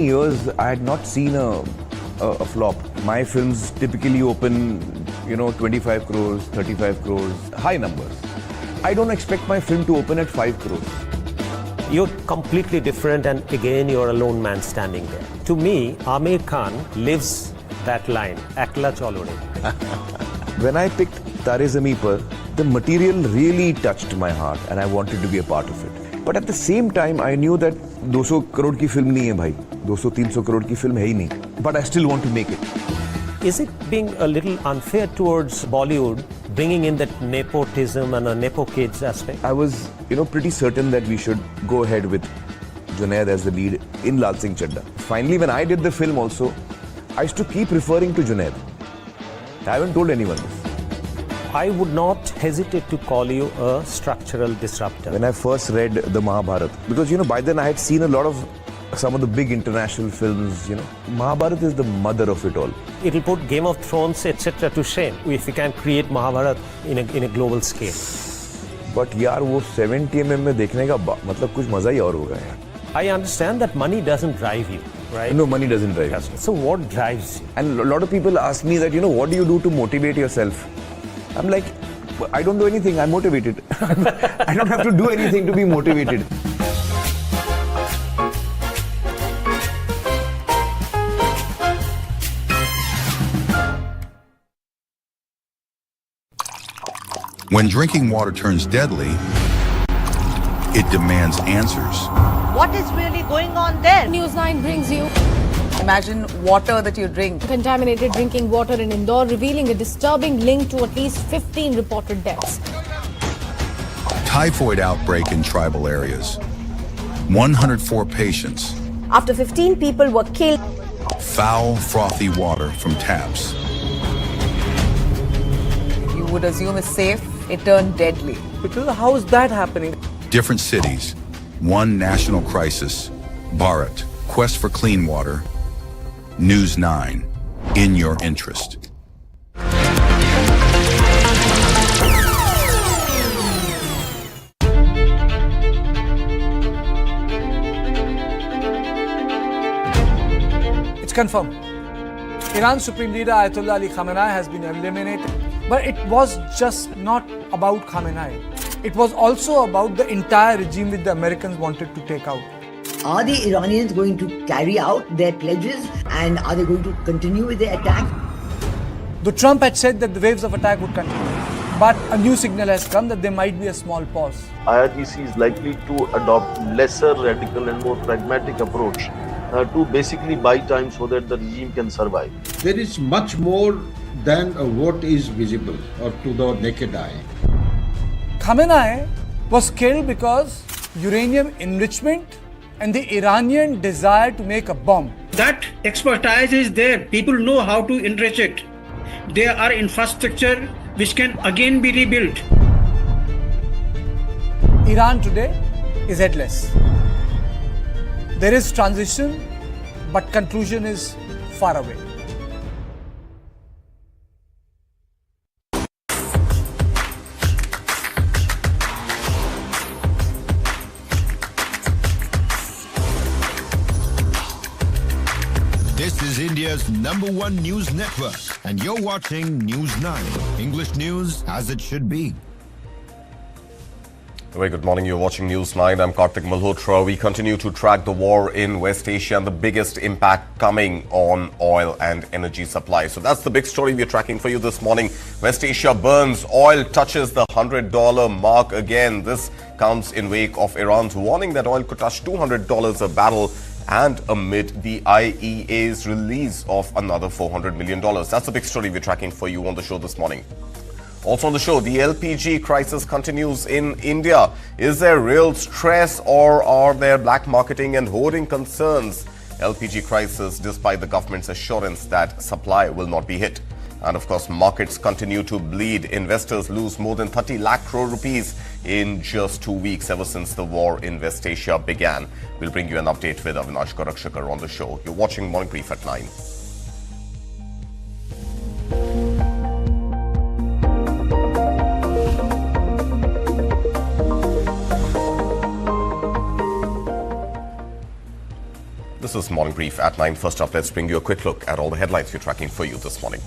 years I had not seen a flop. My films typically open, 25 crores, 35 crores, high numbers. I don't expect my film to open at 5 crores. You're completely different, and again, you're a lone man standing there. To me, Amir Khan lives that line, Akla Cholore. When I picked Tare Zameen Par, the material really touched my heart and I wanted to be a part of it. But at the same time, I knew that 200 crore ki film nahi hai bhai. 200-300 crore ki film hai hi nahi. But I still want to make it. Is it being a little unfair towards Bollywood, bringing in that nepotism and a nepo kids aspect? I was, pretty certain that we should go ahead with Junaid as the lead in Lal Singh Chadda. Finally, when I did the film also, I used to keep referring to Junaid. I haven't told anyone this. I would not hesitate to call you a structural disruptor. When I first read the Mahabharata, because by then I had seen some of the big international films, Mahabharata is the mother of it all. It will put Game of Thrones, etc. to shame if we can create Mahabharata in a global scale. But yaar, wo 70mm में देखने का मतलब कुछ मजा ही और होगा यार. I understand that money doesn't drive you, right? No, money doesn't drive you. So what drives you? And a lot of people ask me that, what do you do to motivate yourself? I'm like, I don't do anything, I'm motivated. I don't have to do anything to be motivated. When drinking water turns deadly, it demands answers. What is really going on there? News9 brings you Imagine water that you drink. contaminated drinking water in Indore, revealing a disturbing link to at least 15 reported deaths. Typhoid outbreak in tribal areas. 104 patients. After 15 people were killed. Foul, frothy water from taps. You would assume it's safe. It turned deadly. How is that happening? Different cities. One national crisis. Bharat. Quest for clean water. News9. In your interest. It's confirmed. Iran's Supreme Leader Ayatollah Ali Khamenei has been eliminated. But it was just not about Khamenei. It was also about the entire regime which the Americans wanted to take out. Are the Iranians going to carry out their pledges, and are they going to continue with their attack? Though Trump had said that the waves of attack would continue, but a new signal has come that there might be a small pause. IRGC is likely to adopt lesser radical and more pragmatic approach to basically buy time so that the regime can survive. There is much more than what is visible or to the naked eye. Khamenei was killed because uranium enrichment and the Iranian desire to make a bomb. That expertise is there. People know how to enrich it. There are infrastructure which can again be rebuilt. Iran today is headless. There is transition, but conclusion is far away. This is India's #1 news network, and you're watching News9, English news as it should be. Very good morning. You're watching News9. I'm Karthik Malhotra. We continue to track the war in West Asia and the biggest impact coming on oil and energy supply. So that's the big story we're tracking for you this morning. West Asia burns. Oil touches the $100 mark again. This comes in wake of Iran's warning that oil could touch $200 a barrel, and amid the IEA's release of another $400 million. That's the big story we're tracking for you on the show this morning. Also on the show, the LPG crisis continues in India. Is there real stress, or are there black marketing and hoarding concerns? LPG crisis despite the government's assurance that supply will not be hit. And of course, markets continue to bleed. Investors lose more than 30 lakh crore rupees in just 2 weeks ever since the war in West Asia began. We'll bring you an update with Avinash Gorakshakar on the show. You're watching Morning Brief at 9. The This is Morning Brief at 9. First up, let's bring you a quick look at all the headlines we're tracking for you this morning.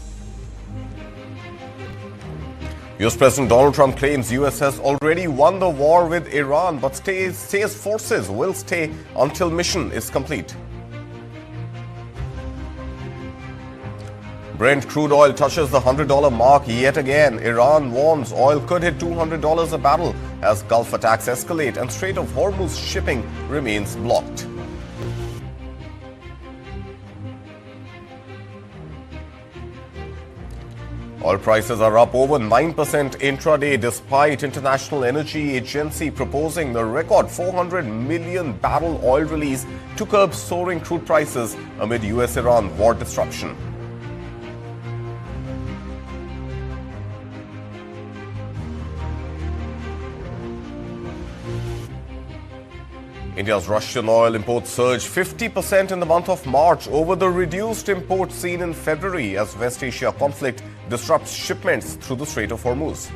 U.S. President Donald Trump claims U.S. has already won the war with Iran, but says forces will stay until mission is complete. Brent crude oil touches the $100 mark yet again. Iran warns oil could hit $200 a barrel as Gulf attacks escalate and Strait of Hormuz shipping remains blocked. Oil prices are up over 9% intraday despite International Energy Agency proposing the record 400 million barrel oil release to curb soaring crude prices amid U.S. Iran war disruption. India's Russian oil imports surged 50% in the month of March over the reduced imports seen in February as West Asia conflict disrupts shipments through the Strait of Hormuz.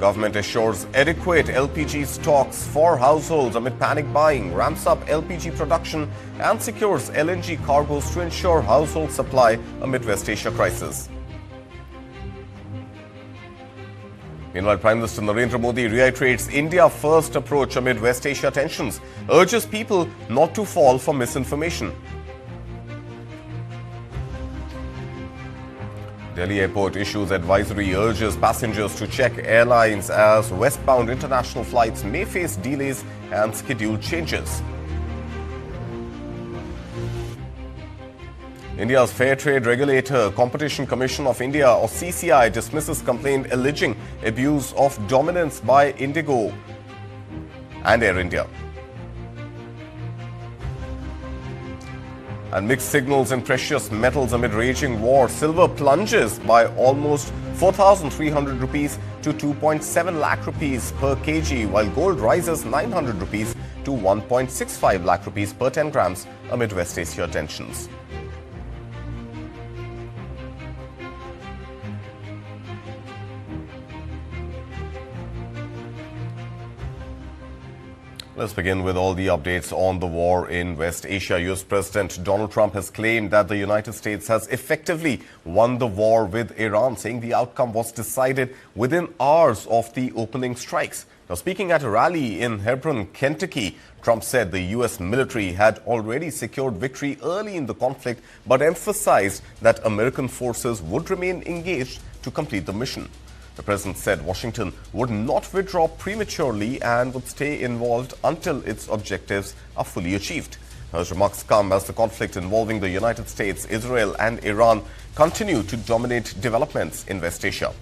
Government assures adequate LPG stocks for households amid panic buying, ramps up LPG production and secures LNG cargoes to ensure household supply amid West Asia crisis. Meanwhile, Prime Minister Narendra Modi reiterates India-first approach amid West Asia tensions, urges people not to fall for misinformation. Delhi Airport issues advisory, urges passengers to check airlines as westbound international flights may face delays and schedule changes. India's Fair Trade Regulator, Competition Commission of India or CCI dismisses complaint alleging abuse of dominance by Indigo and Air India. And mixed signals in precious metals amid raging war. Silver plunges by almost 4,300 rupees to 2.7 lakh rupees per kg, while gold rises 900 rupees to 1.65 lakh rupees per 10 grams amid West Asia tensions. Let's begin with all the updates on the war in West Asia. U.S. President Donald Trump has claimed that the United States has effectively won the war with Iran, saying the outcome was decided within hours of the opening strikes. Now, speaking at a rally in Hebron, Kentucky, Trump said the U.S. military had already secured victory early in the conflict, but emphasized that American forces would remain engaged to complete the mission. The president said Washington would not withdraw prematurely and would stay involved until its objectives are fully achieved. His remarks come as the conflict involving the United States, Israel and Iran continue to dominate developments in West Asia.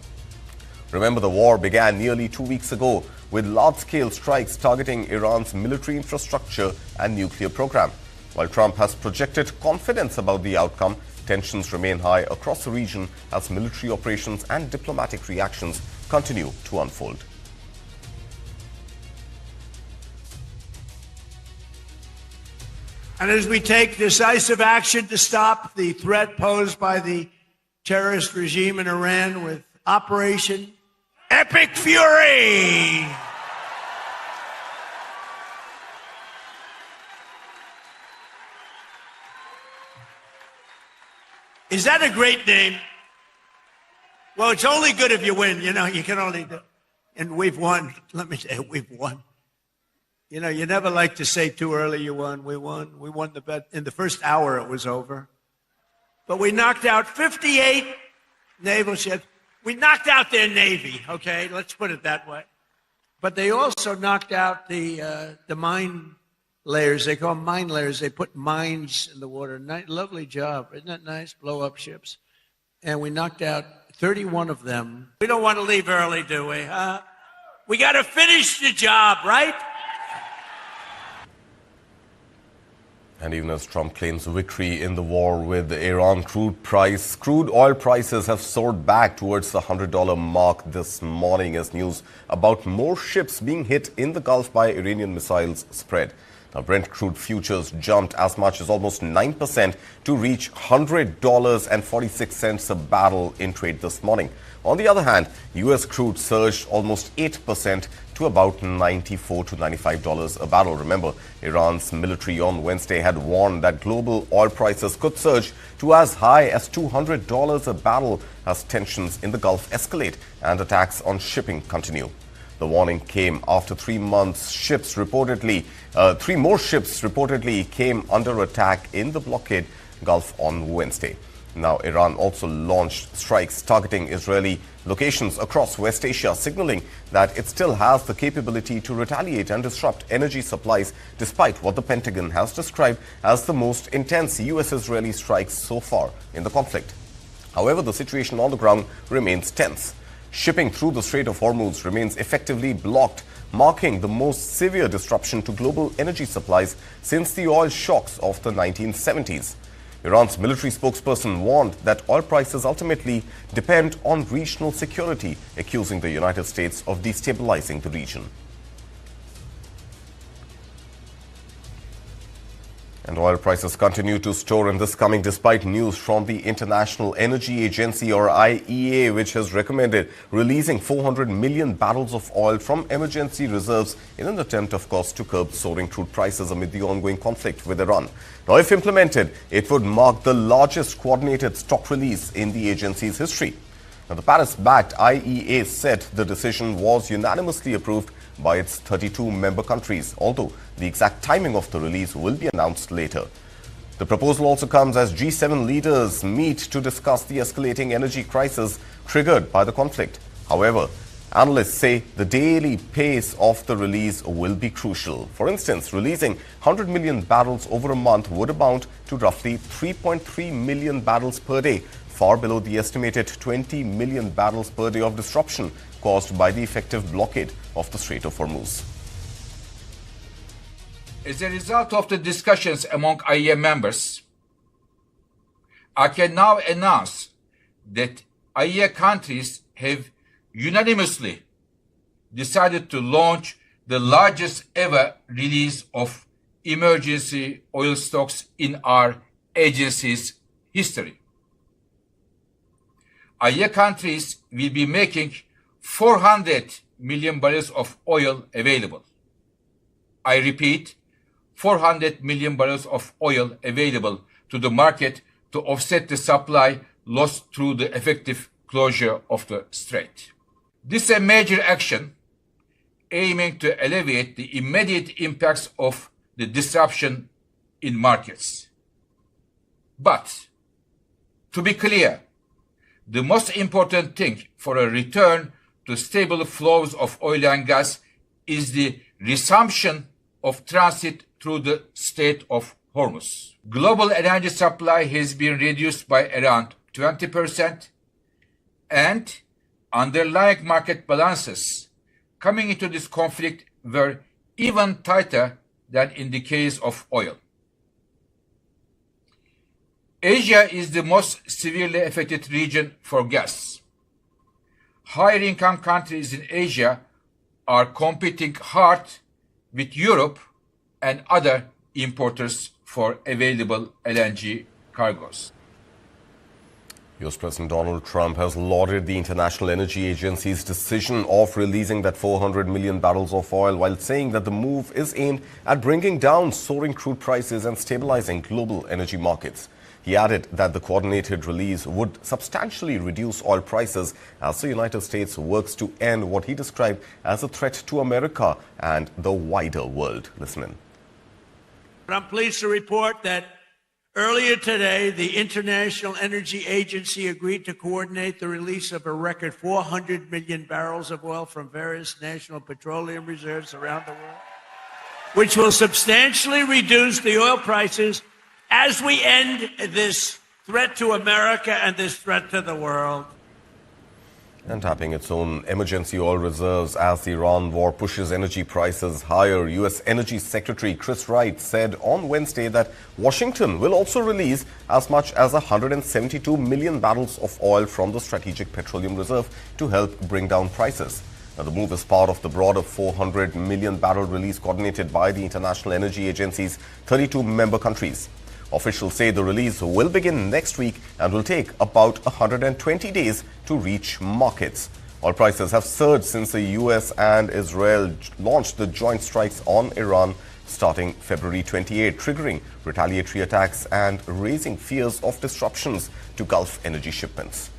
Remember, the war began nearly 2 weeks ago with large-scale strikes targeting Iran's military infrastructure and nuclear program. While Trump has projected confidence about the outcome, tensions remain high across the region as military operations and diplomatic reactions continue to unfold. And as we take decisive action to stop the threat posed by the terrorist regime in Iran with Operation Epic Fury, is that a great name? Well, it's only good if you win. You know, you can only do. And we've won. Let me say, we've won. You know, you never like to say too early you won. We won. We won the bet. In the first hour, it was over. But we knocked out 58 naval ships. We knocked out their Navy, okay? Let's put it that way. But they also knocked out the mine layers. They call them mine layers. They put mines in the water. Lovely job. Isn't that nice? Blow up ships. And we knocked out 31 of them. We don't want to leave early, do we? We got to finish the job, right? And even as Trump claims victory in the war with Iran, crude oil prices have soared back towards the $100 mark this morning as news about more ships being hit in the Gulf by Iranian missiles spread. Now, Brent crude futures jumped as much as almost 9% to reach $100.46 a barrel in trade this morning. On the other hand, U.S. crude surged almost 8% to about $94 to $95 a barrel. Remember, Iran's military on Wednesday had warned that global oil prices could surge to as high as $200 a barrel as tensions in the Gulf escalate and attacks on shipping continue. The warning came after 3 more ships reportedly came under attack in the blockade Gulf on Wednesday. Now, Iran also launched strikes targeting Israeli locations across West Asia, signaling that it still has the capability to retaliate and disrupt energy supplies, despite what the Pentagon has described as the most intense U.S.-Israeli strikes so far in the conflict. However, the situation on the ground remains tense. Shipping through the Strait of Hormuz remains effectively blocked, marking the most severe disruption to global energy supplies since the oil shocks of the 1970s. Iran's military spokesperson warned that oil prices ultimately depend on regional security, accusing the United States of destabilizing the region. And oil prices continue to soar in this coming despite news from the International Energy Agency, or IEA, which has recommended releasing 400 million barrels of oil from emergency reserves in an attempt, of course, to curb soaring crude prices amid the ongoing conflict with Iran. Now, if implemented, it would mark the largest coordinated stock release in the agency's history. Now, the Paris-backed IEA said the decision was unanimously approved by its 32 member countries, although the exact timing of the release will be announced later. The proposal also comes as G7 leaders meet to discuss the escalating energy crisis triggered by the conflict. However, analysts say the daily pace of the release will be crucial. For instance, releasing 100 million barrels over a month would amount to roughly 3.3 million barrels per day, far below the estimated 20 million barrels per day of disruption caused by the effective blockade of the Strait of Hormuz. As a result of the discussions among IEA members, I can now announce that IEA countries have unanimously decided to launch the largest ever release of emergency oil stocks in our agency's history. IEA countries will be making 400 million barrels of oil available. I repeat, 400 million barrels of oil available to the market to offset the supply lost through the effective closure of the strait. This is a major action aiming to alleviate the immediate impacts of the disruption in markets. But, to be clear, the most important thing for a return to stable flows of oil and gas is the resumption of transit through the Strait of Hormuz. Global energy supply has been reduced by around 20%, and underlying market balances coming into this conflict were even tighter than in the case of oil. Asia is the most severely affected region for gas. Higher income countries in Asia are competing hard with Europe and other importers for available LNG cargoes. U.S. President Donald Trump has lauded the International Energy Agency's decision of releasing that 400 million barrels of oil, while saying that the move is aimed at bringing down soaring crude prices and stabilizing global energy markets. He added that the coordinated release would substantially reduce oil prices as the United States works to end what he described as a threat to America and the wider world. Listen in. I'm pleased to report that earlier today, the International Energy Agency agreed to coordinate the release of a record 400 million barrels of oil from various national petroleum reserves around the world, which will substantially reduce the oil prices as we end this threat to America and this threat to the world. And tapping its own emergency oil reserves as the Iran war pushes energy prices higher, U.S. Energy Secretary Chris Wright said on Wednesday that Washington will also release as much as 172 million barrels of oil from the Strategic Petroleum Reserve to help bring down prices. Now, the move is part of the broader 400 million barrel release coordinated by the International Energy Agency's 32 member countries. Officials say the release will begin next week and will take about 120 days to reach markets. Oil prices have surged since the U.S. and Israel launched the joint strikes on Iran starting February 28, triggering retaliatory attacks and raising fears of disruptions to Gulf energy shipments.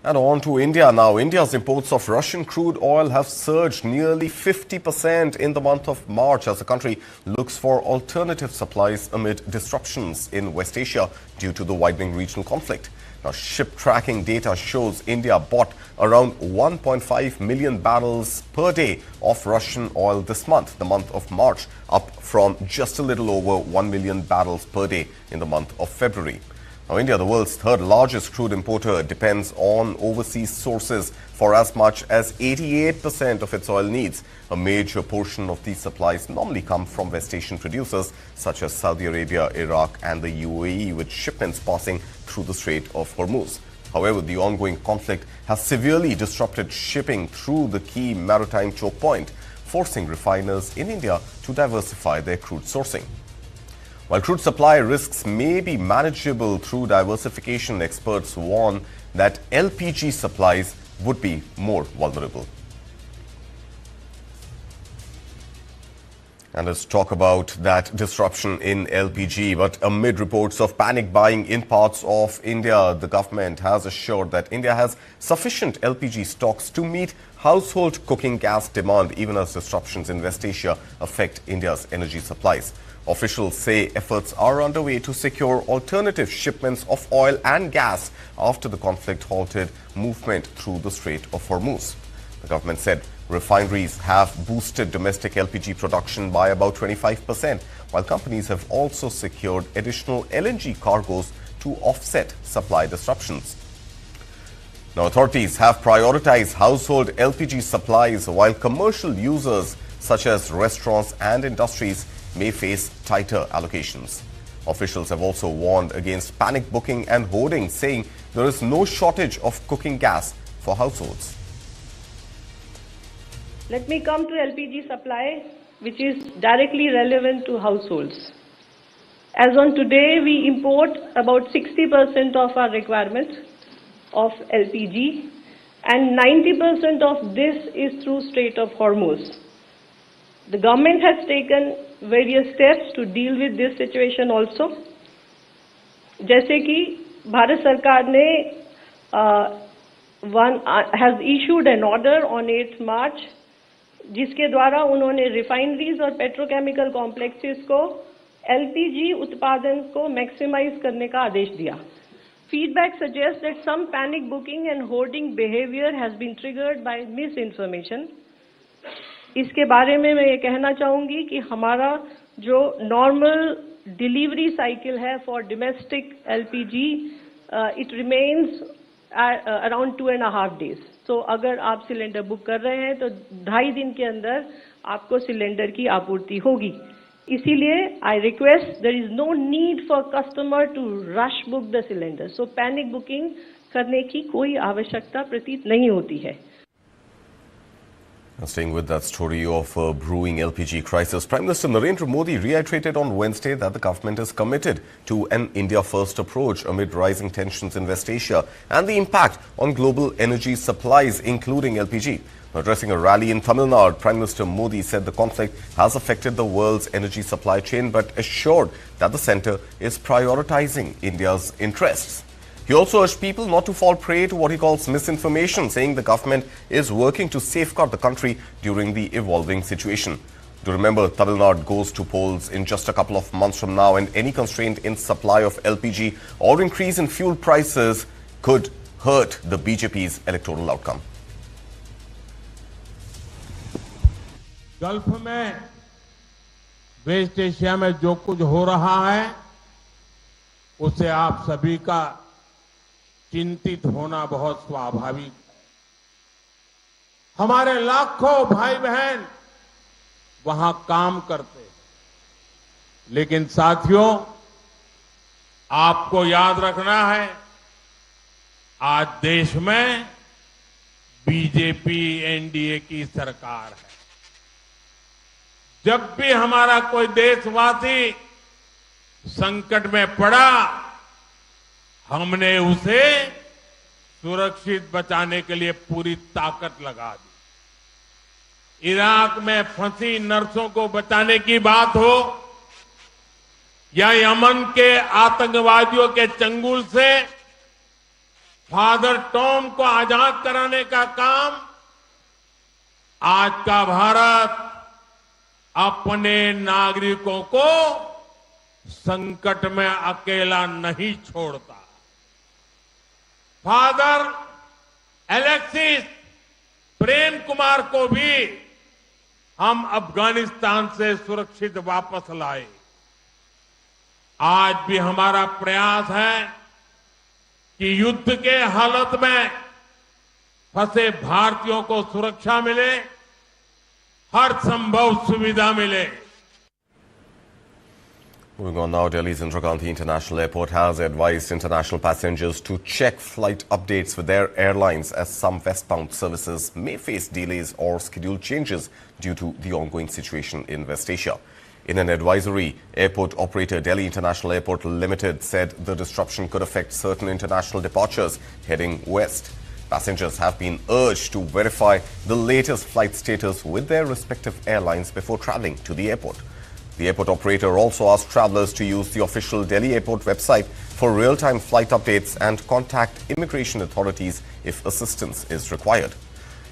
And on to India now. India's imports of Russian crude oil have surged nearly 50% in the month of March as the country looks for alternative supplies amid disruptions in West Asia due to the widening regional conflict. Now, ship tracking data shows India bought around 1.5 million barrels per day of Russian oil this month, the month of March, up from just a little over 1 million barrels per day in the month of February. Now, India, the world's third largest crude importer, depends on overseas sources for as much as 88% of its oil needs. A major portion of these supplies normally come from West Asian producers such as Saudi Arabia, Iraq and the UAE, with shipments passing through the Strait of Hormuz. However, the ongoing conflict has severely disrupted shipping through the key maritime choke point, forcing refiners in India to diversify their crude sourcing. While crude supply risks may be manageable through diversification, experts warn that LPG supplies would be more vulnerable. And let's talk about that disruption in LPG. But amid reports of panic buying in parts of India, the government has assured that India has sufficient LPG stocks to meet household cooking gas demand, even as disruptions in West Asia affect India's energy supplies. Officials say efforts are underway to secure alternative shipments of oil and gas after the conflict halted movement through the Strait of Hormuz. The government said refineries have boosted domestic LPG production by about 25%, while companies have also secured additional LNG cargoes to offset supply disruptions. Now, authorities have prioritized household LPG supplies, while commercial users such as restaurants and industries may face tighter allocations. Officials have also warned against panic booking and hoarding, saying there is no shortage of cooking gas for households. Let me come to LPG supply, which is directly relevant to households. As on today, we import about 60% of our requirement of LPG, and 90% of this is through Strait of Hormuz. The government has taken various steps to deal with this situation also. जैसे कि भारत सरकार ने has issued an order on 8th March, जिसके द्वारा उन्होंने refineries और petrochemical complexes को LPG उत्पादन को maximize करने का आदेश दिया. Feedback suggests that some panic booking and hoarding behavior has been triggered by misinformation. इसके बारे में मैं ये कहना चाहूँगी कि हमारा जो नॉर्मल डिलीवरी साइकिल है for domestic LPG it remains around 2.5 days. सो अगर आप सिलेंडर बुक कर रहे हैं तो 2.5 दिन के अंदर आपको सिलेंडर की आपूर्ति होगी. इसीलिए I request there is no need for customer to rush book the cylinder. So panic booking करने की कोई आवश्यकता प्रतीत नहीं होती है. Staying with that story of a brewing LPG crisis, Prime Minister Narendra Modi reiterated on Wednesday that the government is committed to an India-first approach amid rising tensions in West Asia and the impact on global energy supplies, including LPG. Addressing a rally in Tamil Nadu, Prime Minister Modi said the conflict has affected the world's energy supply chain, but assured that the centre is prioritizing India's interests. He also urged people not to fall prey to what he calls misinformation, saying the government is working to safeguard the country during the evolving situation. To remember, Tamil Nadu goes to polls in just a couple of months from now, and any constraint in supply of LPG or increase in fuel prices could hurt the BJP's electoral outcome. Gulf में waste Asia में जो कुछ हो रहा है उससे आप सभी का चिंतित होना बहुत स्वाभाविक. हमारे लाखों भाई बहन वहां काम करते, लेकिन साथियों आपको याद रखना है आज देश में बीजेपी एनडीए की सरकार है. जब भी हमारा कोई देशवासी संकट में पड़ा, हमने उसे सुरक्षित बचाने के लिए पूरी ताकत लगा दी। इराक में फंसी नर्सों को बचाने की बात हो या यमन के आतंकवादियों के चंगुल से फादर टॉम को आजाद कराने का काम, आज का भारत अपने नागरिकों को संकट में अकेला नहीं छोड़ता। फादर एलेक्सिस प्रेम कुमार को भी हम अफगानिस्तान से सुरक्षित वापस लाए। आज भी हमारा प्रयास है कि युद्ध के हालत में फंसे भारतीयों को सुरक्षा मिले, हर संभव सुविधा मिले। Moving on now, Delhi's Indira Gandhi International Airport has advised international passengers to check flight updates with their airlines, as some westbound services may face delays or schedule changes due to the ongoing situation in West Asia. In an advisory, airport operator Delhi International Airport Limited said the disruption could affect certain international departures heading west. Passengers have been urged to verify the latest flight status with their respective airlines before traveling to the airport. The airport operator also asked travelers to use the official Delhi Airport website for real-time flight updates and contact immigration authorities if assistance is required.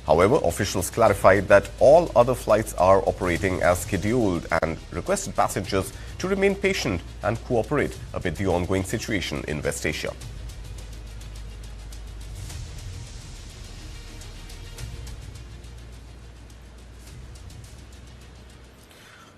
However, officials clarified that all other flights are operating as scheduled and requested passengers to remain patient and cooperate amid the ongoing situation in West Asia.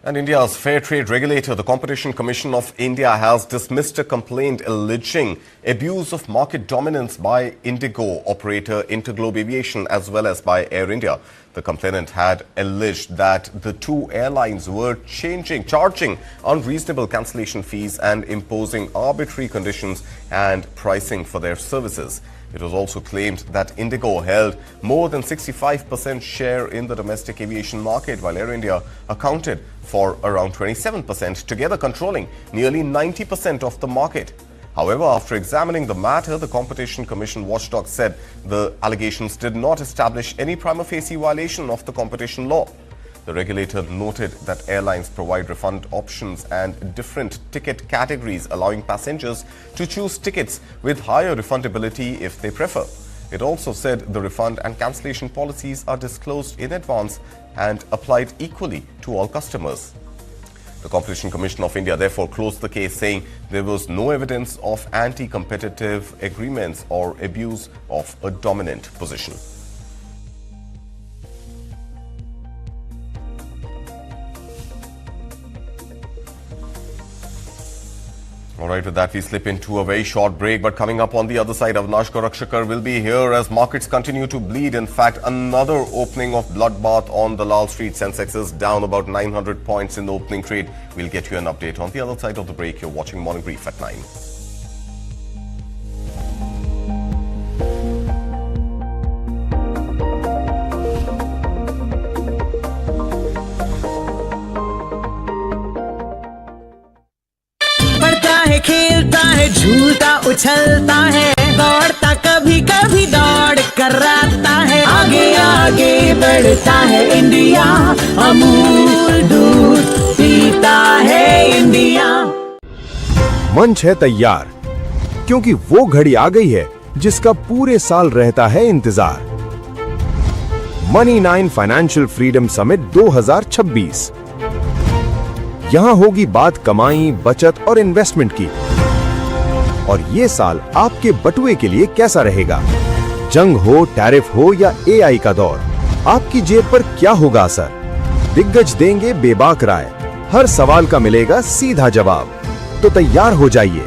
And India's fair trade regulator, the Competition Commission of India, has dismissed a complaint alleging abuse of market dominance by Indigo operator Interglobe Aviation as well as by Air India. The complainant had alleged that the two airlines were charging unreasonable cancellation fees and imposing arbitrary conditions and pricing for their services. It was also claimed that Indigo held more than 65% share in the domestic aviation market, while Air India accounted for around 27%, together controlling nearly 90% of the market. However, after examining the matter, the Competition Commission watchdog said the allegations did not establish any prima facie violation of the competition law. The regulator noted that airlines provide refund options and different ticket categories, allowing passengers to choose tickets with higher refundability if they prefer. It also said the refund and cancellation policies are disclosed in advance and applied equally to all customers. The Competition Commission of India therefore closed the case, saying there was no evidence of anti-competitive agreements or abuse of a dominant position. All right, with that, we slip into a very short break. But coming up on the other side, Avinash Gorakshakar will be here as markets continue to bleed. In fact, another opening of bloodbath on the Lal Street. Sensex is down about 900 points in the opening trade. We'll get you an update on the other side of the break. You're watching Morning Brief at 9. खेलता है, झूलता उछलता है, दौड़ता कभी कभी दौड़ कराता है, आगे आगे बढ़ता है इंडिया, अमूल दूध पीता है इंडिया। मंच है तैयार, क्योंकि वो घड़ी आ गई है जिसका पूरे साल रहता है इंतजार। Money9 financial freedom summit 2026। यहां होगी बात कमाई, बचत और इन्वेस्टमेंट की। और ये साल आपके बटुए के लिए कैसा रहेगा? जंग हो, टैरिफ हो या एआई का दौर, आपकी जेब पर क्या होगा असर? दिग्गज देंगे बेबाक राय, हर सवाल का मिलेगा सीधा जवाब। तो तैयार हो जाइए,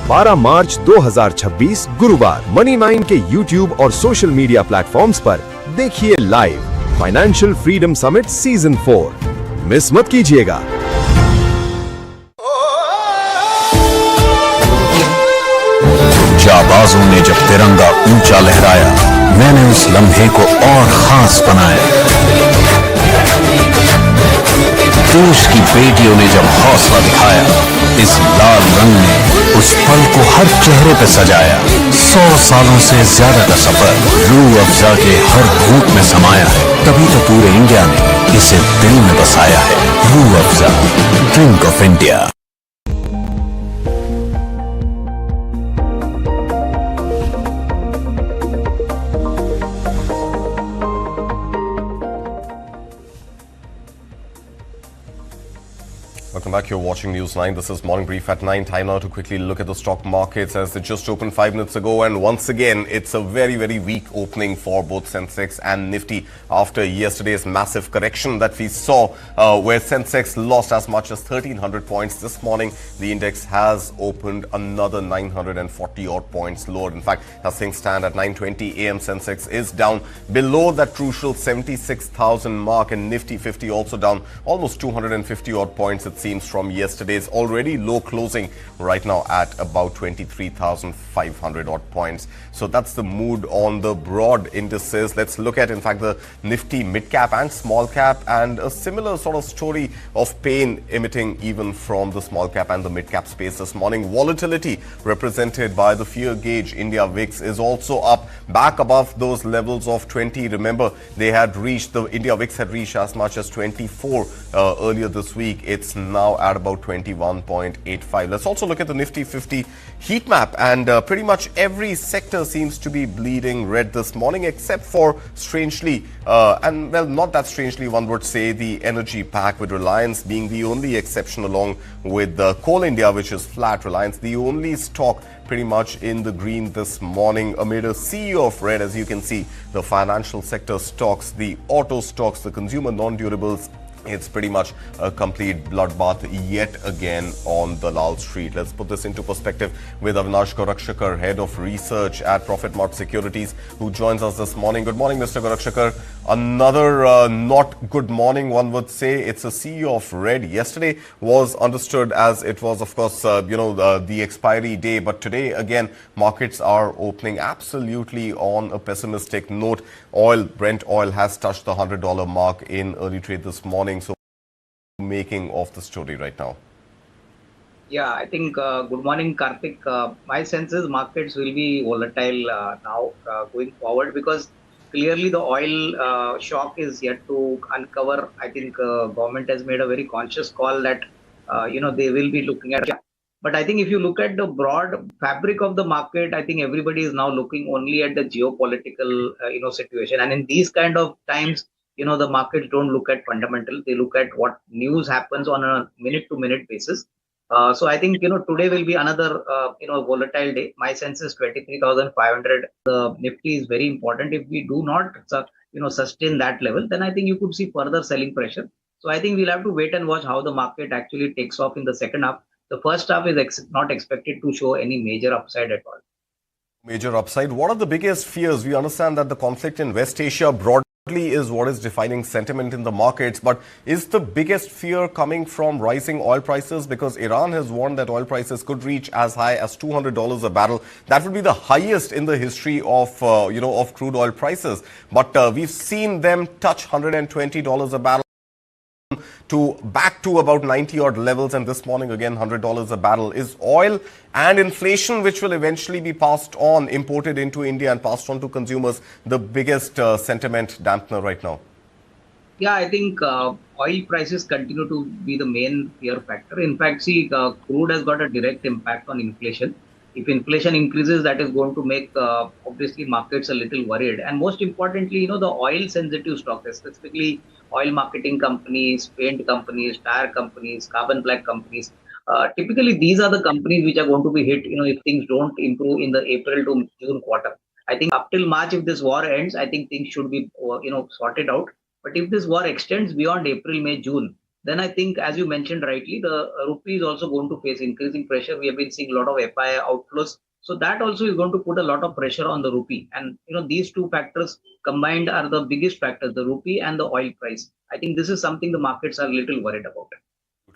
12 मार्च 2026 गुरुवार Money9 के YouTube और सोशल मीडिया प्लेटफॉर्म्स पर देखिए live financial freedom summit season 4। Miss मत कीजिएगा। जाबाजों ने जब तिरंगा ऊंचा लहराया, मैंने उस लम्हे को और खास बनाया। जोश की बेटियों ने जब हौसला दिखाया, इस लाल रंग ने उस पल को हर चेहरे पे सजाया। 100 सालों से ज्यादा का सफर रूह अफ़ज़ा के हर घूंट में समाया है, तभी तो पूरे इंडिया ने इसे दिल में बसाया है। Rooh Afza, drink of India. Welcome back. You're watching News 9. This is Morning Brief at 9. Time now to quickly look at the stock markets as they just opened 5 minutes ago. And once again, it's a very, very weak opening for both Sensex and Nifty after yesterday's massive correction that we saw where Sensex lost as much as 1,300 points. This morning, the index has opened another 940 odd points lower. In fact, as things stand at 9:20 a.m., Sensex is down below that crucial 76,000 mark, and Nifty50 also down almost 250 odd points, it seems, from yesterday's already low closing right now at about 23,500 odd points. So that's the mood on the broad indices. Let's look at, in fact, the Nifty mid cap and small cap, and a similar sort of story of pain emitting even from the small cap and the mid cap space this morning. Volatility represented by the fear gauge India VIX is also up back above those levels of 20. Remember, they had reached, the India VIX had reached as much as 24 earlier this week. It's now at about 21.85. Let's also look at the Nifty50 heat map, and pretty much every sector seems to be bleeding red this morning, except for, strangely, and well, not that strangely, one would say, the energy pack, with Reliance being the only exception, along with Coal India, which is flat. Reliance, the only stock pretty much in the green this morning amid a sea of red. As you can see, the financial sector stocks, the auto stocks, the consumer non-durables, it's pretty much a complete bloodbath yet again on the Lal Street. Let's put this into perspective with Avinash Gorakshakar, Head of Research at Profit Mart Securities, who joins us this morning. Good morning, Mr. Gorakshakar. Another not good morning, one would say. It's a sea of red. Yesterday was understood as it was, of course, the expiry day. But today, again, markets are opening absolutely on a pessimistic note. Brent oil has touched the $100 mark in early trade this morning. So, making of the story right now? Yeah, I think good morning, Karthik. My sense is markets will be volatile now going forward, because clearly the oil shock is yet to uncover. I think government has made a very conscious call that they will be looking at. But I think if you look at the broad fabric of the market, I think everybody is now looking only at the geopolitical situation. And in these kind of times, the markets don't look at fundamentals. They look at what news happens on a minute-to-minute basis. So I think, today will be another, volatile day. My sense is 23,500. The Nifty is very important. If we do not, sustain that level, then I think you could see further selling pressure. So I think we'll have to wait and watch how the market actually takes off in the second half. The first half is not expected to show any major upside at all. Major upside. What are the biggest fears? We understand that the conflict in West Asia broadly is what is defining sentiment in the markets. But is the biggest fear coming from rising oil prices? Because Iran has warned that oil prices could reach as high as $200 a barrel. That would be the highest in the history of, of crude oil prices. But we've seen them touch $120 a barrel, to back to about 90 odd levels, and this morning again $100 a barrel. Is oil and inflation, which will eventually be passed on, imported into India and passed on to consumers, the biggest sentiment dampener right now? Yeah, I think oil prices continue to be the main fear factor. In fact, see, crude has got a direct impact on inflation. If inflation increases, that is going to make obviously markets a little worried. And most importantly, the oil sensitive stocks, specifically oil marketing companies, paint companies, tire companies, carbon black companies. Typically, these are the companies which are going to be hit, if things don't improve in the April to June quarter. I think up till March, if this war ends, I think things should be, sorted out. But if this war extends beyond April, May, June, then I think, as you mentioned rightly, the rupee is also going to face increasing pressure. We have been seeing a lot of FII outflows. So that also is going to put a lot of pressure on the rupee. And, these two factors combined are the biggest factors, the rupee and the oil price. I think this is something the markets are a little worried about.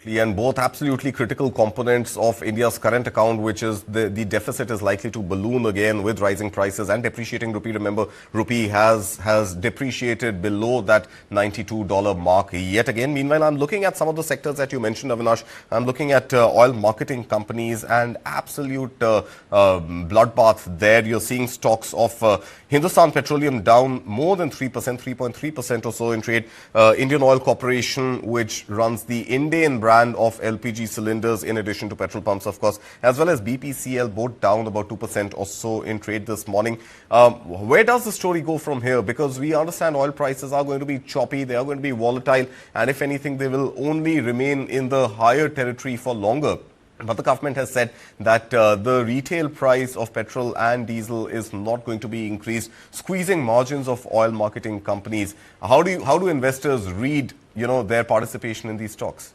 And both absolutely critical components of India's current account, which is the deficit is likely to balloon again with rising prices and depreciating rupee. Remember, rupee has depreciated below that $92 mark yet again. Meanwhile, I'm looking at some of the sectors that you mentioned, Avinash. I'm looking at oil marketing companies and absolute bloodbath there. You're seeing stocks of Hindustan Petroleum down more than 3%, 3.3% or so in trade. Indian Oil Corporation, which runs the Indian brand of LPG cylinders in addition to petrol pumps, of course, as well as BPCL, both down about 2% or so in trade this morning. Where does the story go from here? Because we understand oil prices are going to be choppy, they are going to be volatile, and if anything, they will only remain in the higher territory for longer. But the government has said that the retail price of petrol and diesel is not going to be increased, squeezing margins of oil marketing companies. How do investors read, their participation in these stocks?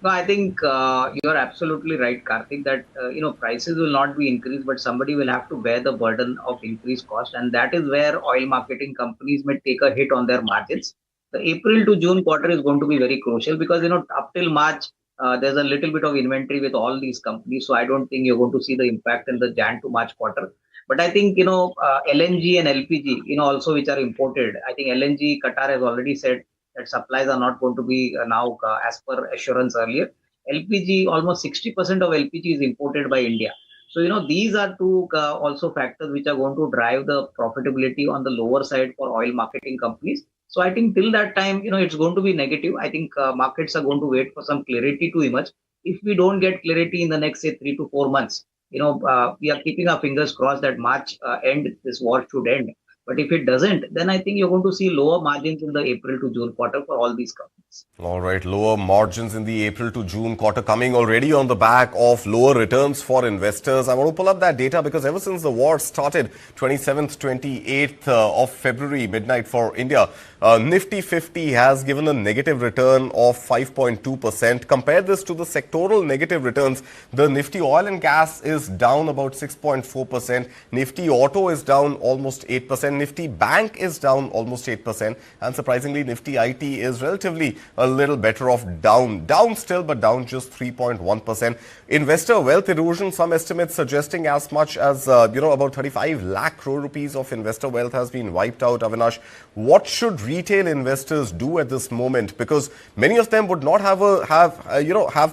No, I think you are absolutely right, Karthik, that prices will not be increased, but somebody will have to bear the burden of increased cost, and that is where oil marketing companies may take a hit on their margins. The April to June quarter is going to be very crucial because up till March there's a little bit of inventory with all these companies, so I don't think you're going to see the impact in the Jan to March quarter. But I think LNG and LPG, also which are imported. I think LNG, Qatar has already said that supplies are not going to be now as per assurance earlier. LPG, almost 60% of LPG is imported by India. So, these are two also factors which are going to drive the profitability on the lower side for oil marketing companies. So I think till that time, it's going to be negative. I think markets are going to wait for some clarity to emerge. If we don't get clarity in the next, say, 3 to 4 months, we are keeping our fingers crossed that March end, this war should end. But if it doesn't, then I think you're going to see lower margins in the April to June quarter for all these companies. All right, lower margins in the April to June quarter coming already on the back of lower returns for investors. I want to pull up that data because ever since the war started, 27th, 28th of February, midnight for India, Nifty50 has given a negative return of 5.2%. Compare this to the sectoral negative returns. The Nifty Oil and Gas is down about 6.4%. Nifty Auto is down almost 8%. Nifty Bank is down almost 8%. And surprisingly, Nifty IT is relatively a little better off, down still, but down just 3.1%. Investor wealth erosion, some estimates suggesting as much as, about 35 lakh crore rupees of investor wealth has been wiped out. Avinash, what should retail investors do at this moment? Because many of them would not have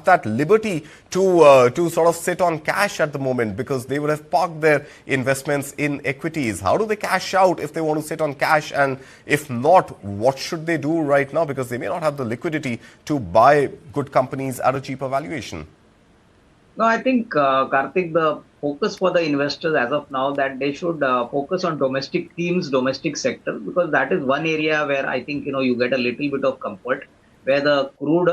that liberty to sort of sit on cash at the moment because they would have parked their investments in equities. How do they cash out if they want to sit on cash? And if not, what should they do right now? Because they may not have the liquidity to buy good companies at a cheaper valuation. No, I think, Karthik, the focus for the investors as of now that they should focus on domestic themes, domestic sector, because that is one area where I think, you get a little bit of comfort, where the crude,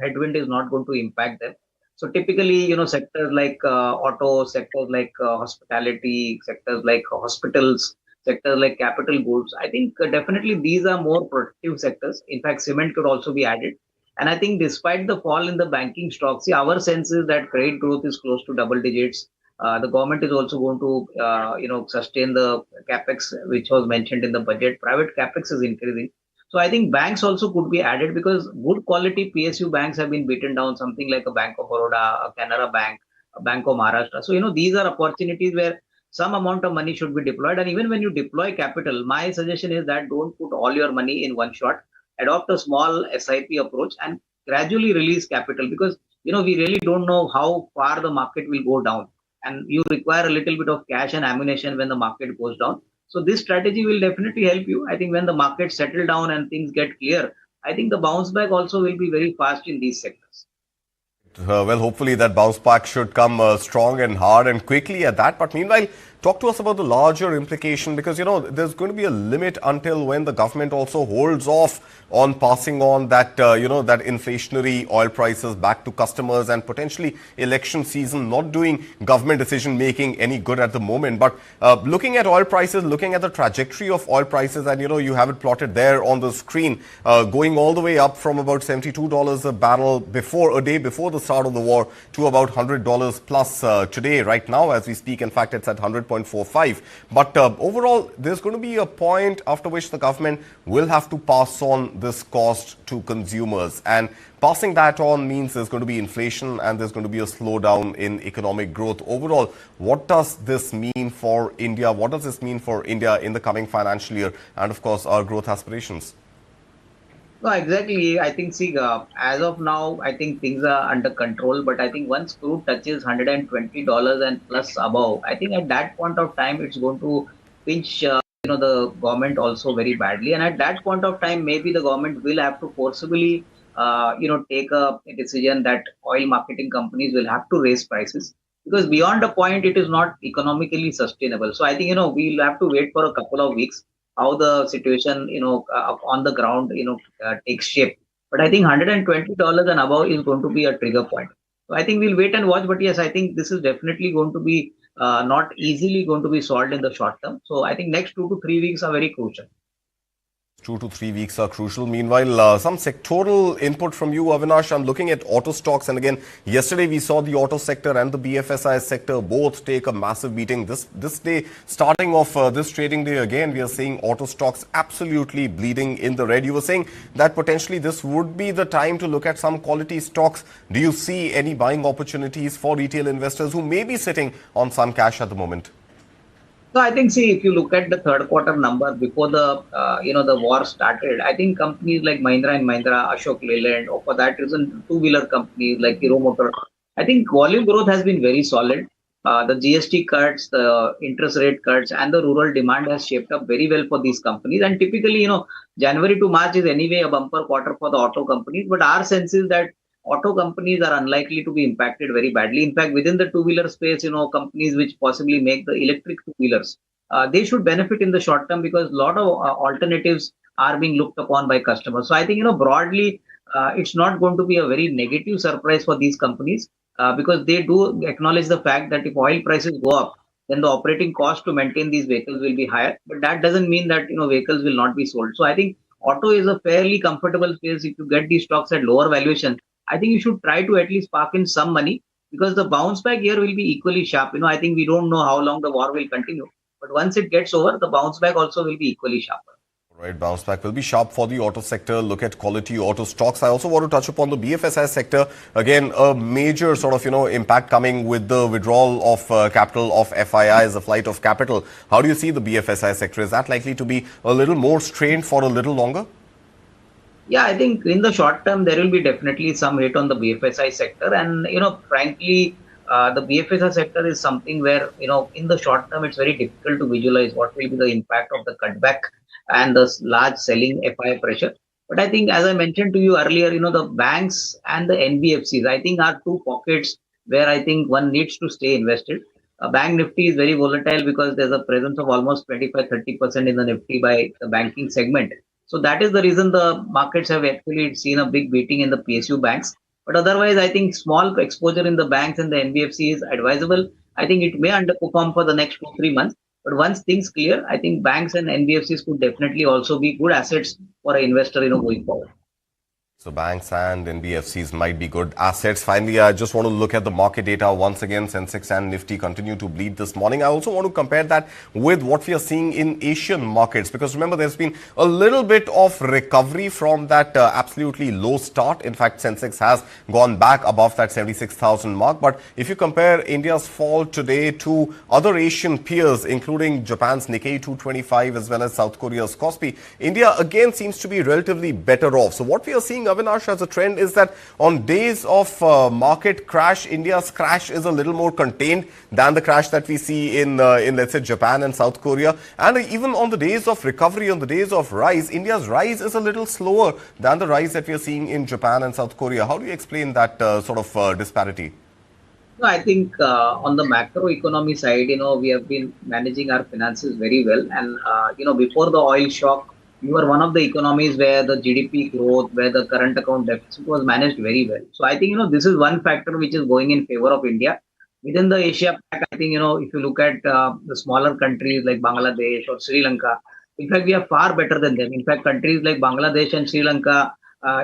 headwind is not going to impact them. So typically, sectors like auto, sectors like hospitality, sectors like hospitals, sectors like capital goods, I think definitely these are more productive sectors. In fact, cement could also be added. And I think despite the fall in the banking stocks, our sense is that credit growth is close to double digits. The government is also going to, sustain the capex, which was mentioned in the budget. Private capex is increasing. So I think banks also could be added because good quality PSU banks have been beaten down, something like a Bank of Baroda, a Canara Bank, a Bank of Maharashtra. So, these are opportunities where some amount of money should be deployed. And even when you deploy capital, my suggestion is that don't put all your money in one shot. Adopt a small SIP approach and gradually release capital because, we really don't know how far the market will go down. And you require a little bit of cash and ammunition when the market goes down. So this strategy will definitely help you. I think when the market settle down and things get clear, I think the bounce back also will be very fast in these sectors. Well, hopefully that bounce back should come strong and hard and quickly at that. But meanwhile, talk to us about the larger implication because, there's going to be a limit until when the government also holds off on passing on that, that inflationary oil prices back to customers and potentially election season not doing government decision making any good at the moment. But looking at oil prices, looking at the trajectory of oil prices and, you have it plotted there on the screen, going all the way up from about $72 a barrel a day before the start of the war to about $100 plus today, right now as we speak. In fact, it's at 100. 5.45. But overall, there's going to be a point after which the government will have to pass on this cost to consumers. And passing that on means there's going to be inflation and there's going to be a slowdown in economic growth. Overall, what does this mean for India? What does this mean for India in the coming financial year? And of course, our growth aspirations? No, exactly. I think, see, as of now, I think things are under control. But I think once crude touches $120 and plus above, I think at that point of time, it's going to pinch, the government also very badly. And at that point of time, maybe the government will have to forcibly, take a decision that oil marketing companies will have to raise prices. Because beyond a point, it is not economically sustainable. So I think, we'll have to wait for a couple of weeks how the situation, on the ground, takes shape. But I think $120 and above is going to be a trigger point. So I think we'll wait and watch. But yes, I think this is definitely going to be not easily going to be solved in the short term. So I think next 2 to 3 weeks are very crucial. 2 to 3 weeks are crucial. Meanwhile, some sectoral input from you, Avinash. I'm looking at auto stocks. And again, yesterday we saw the auto sector and the BFSI sector both take a massive beating. This day, starting off this trading day again, we are seeing auto stocks absolutely bleeding in the red. You were saying that potentially this would be the time to look at some quality stocks. Do you see any buying opportunities for retail investors who may be sitting on some cash at the moment? So I think, see, if you look at the third quarter number before the the war started, I think companies like Mahindra and Mahindra, Ashok Leyland, or for that reason, two-wheeler companies like Hero Motor, I think volume growth has been very solid. The GST cuts, the interest rate cuts, and the rural demand has shaped up very well for these companies. And typically, January to March is anyway a bumper quarter for the auto companies. But our sense is that auto companies are unlikely to be impacted very badly. In fact, within the two-wheeler space, companies which possibly make the electric two-wheelers, they should benefit in the short term because a lot of alternatives are being looked upon by customers. So I think, broadly, it's not going to be a very negative surprise for these companies because they do acknowledge the fact that if oil prices go up, then the operating cost to maintain these vehicles will be higher. But that doesn't mean that, vehicles will not be sold. So I think auto is a fairly comfortable space. If you get these stocks at lower valuation, I think you should try to at least park in some money because the bounce back here will be equally sharp. I think we don't know how long the war will continue. But once it gets over, the bounce back also will be equally sharper. Right, bounce back will be sharp for the auto sector. Look at quality auto stocks. I also want to touch upon the BFSI sector. Again, a major sort of, impact coming with the withdrawal of capital of FIIs, the flight of capital. How do you see the BFSI sector? Is that likely to be a little more strained for a little longer? Yeah, I think in the short term, there will be definitely some hit on the BFSI sector. And, frankly, the BFSI sector is something where, in the short term, it's very difficult to visualize what will be the impact of the cutback and the large selling FI pressure. But I think, as I mentioned to you earlier, the banks and the NBFCs, I think are two pockets where I think one needs to stay invested. Bank Nifty is very volatile because there's a presence of almost 25-30% in the Nifty by the banking segment. So that is the reason the markets have actually seen a big beating in the PSU banks. But otherwise, I think small exposure in the banks and the NBFC is advisable. I think it may underperform for the next 2-3 months. But once things clear, I think banks and NBFCs could definitely also be good assets for an investor, going forward. So banks and NBFCs might be good assets. Finally, I just want to look at the market data once again. Sensex and Nifty continue to bleed this morning. I also want to compare that with what we are seeing in Asian markets because remember, there's been a little bit of recovery from that absolutely low start. In fact, Sensex has gone back above that 76,000 mark. But if you compare India's fall today to other Asian peers, including Japan's Nikkei 225 as well as South Korea's Kospi, India again seems to be relatively better off. So what we are seeing, Avinash, as a trend is that on days of market crash, India's crash is a little more contained than the crash that we see in let's say, Japan and South Korea. And even on the days of recovery, on the days of rise, India's rise is a little slower than the rise that we are seeing in Japan and South Korea. How do you explain that sort of disparity? No, I think on the macroeconomy side, we have been managing our finances very well. And, before the oil shock, we were one of the economies where the GDP growth, where the current account deficit was managed very well. So I think, this is one factor which is going in favor of India. Within the Asia Pac, I think, if you look at the smaller countries like Bangladesh or Sri Lanka, in fact, we are far better than them. In fact, countries like Bangladesh and Sri Lanka,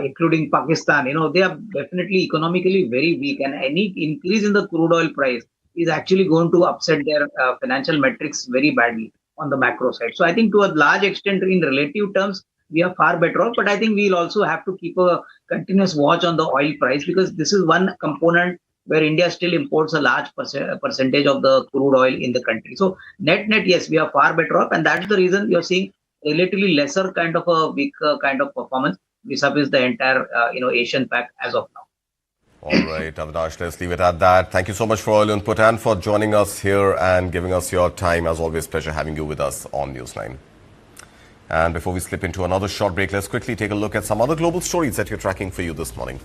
including Pakistan, they are definitely economically very weak. And any increase in the crude oil price is actually going to upset their financial metrics very badly on the macro side. So I think to a large extent, in relative terms, we are far better off. But I think we'll also have to keep a continuous watch on the oil price, because this is one component where India still imports a large percentage of the crude oil in the country. So net, yes, we are far better off. And that's the reason you're seeing relatively lesser kind of a weaker kind of performance vis-a-vis the entire, Asian pack as of now. All right, Avinash, let's leave it at that. Thank you so much for all your input and for joining us here and giving us your time. As always, pleasure having you with us on News9. And before we slip into another short break, let's quickly take a look at some other global stories that we're tracking for you this morning.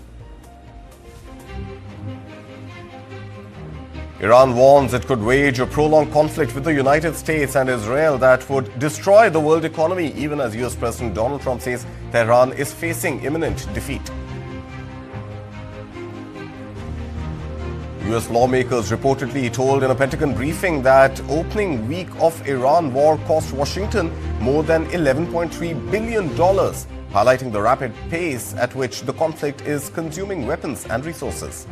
Iran warns it could wage a prolonged conflict with the United States and Israel that would destroy the world economy, even as U.S. President Donald Trump says Tehran is facing imminent defeat. U.S. lawmakers reportedly told in a Pentagon briefing that opening week of Iran war cost Washington more than $11.3 billion, highlighting the rapid pace at which the conflict is consuming weapons and resources.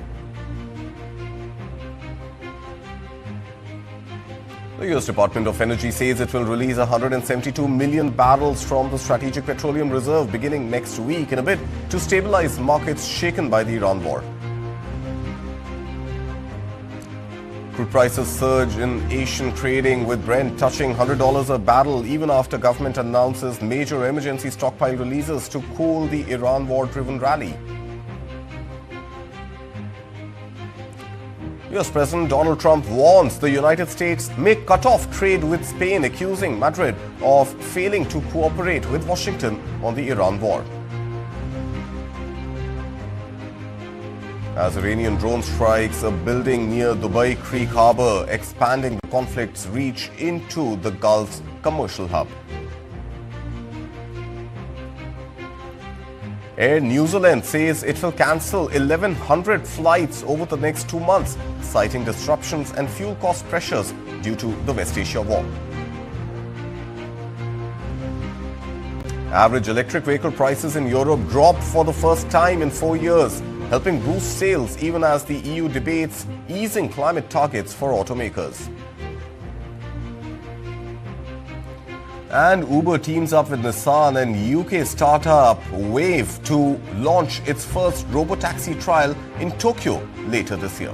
The U.S. Department of Energy says it will release 172 million barrels from the Strategic Petroleum Reserve beginning next week in a bid to stabilize markets shaken by the Iran war. Crude prices surge in Asian trading, with Brent touching $100 a barrel even after government announces major emergency stockpile releases to cool the Iran war-driven rally. U.S. President Donald Trump warns the United States may cut off trade with Spain, accusing Madrid of failing to cooperate with Washington on the Iran war. As Iranian drone strikes a building near Dubai Creek Harbour, expanding the conflict's reach into the Gulf's commercial hub. Air New Zealand says it will cancel 1,100 flights over the next 2 months, citing disruptions and fuel cost pressures due to the West Asia war. Average electric vehicle prices in Europe dropped for the first time in 4 years, helping boost sales even as the EU debates easing climate targets for automakers. And Uber teams up with Nissan and UK startup Wave to launch its first robotaxi trial in Tokyo later this year.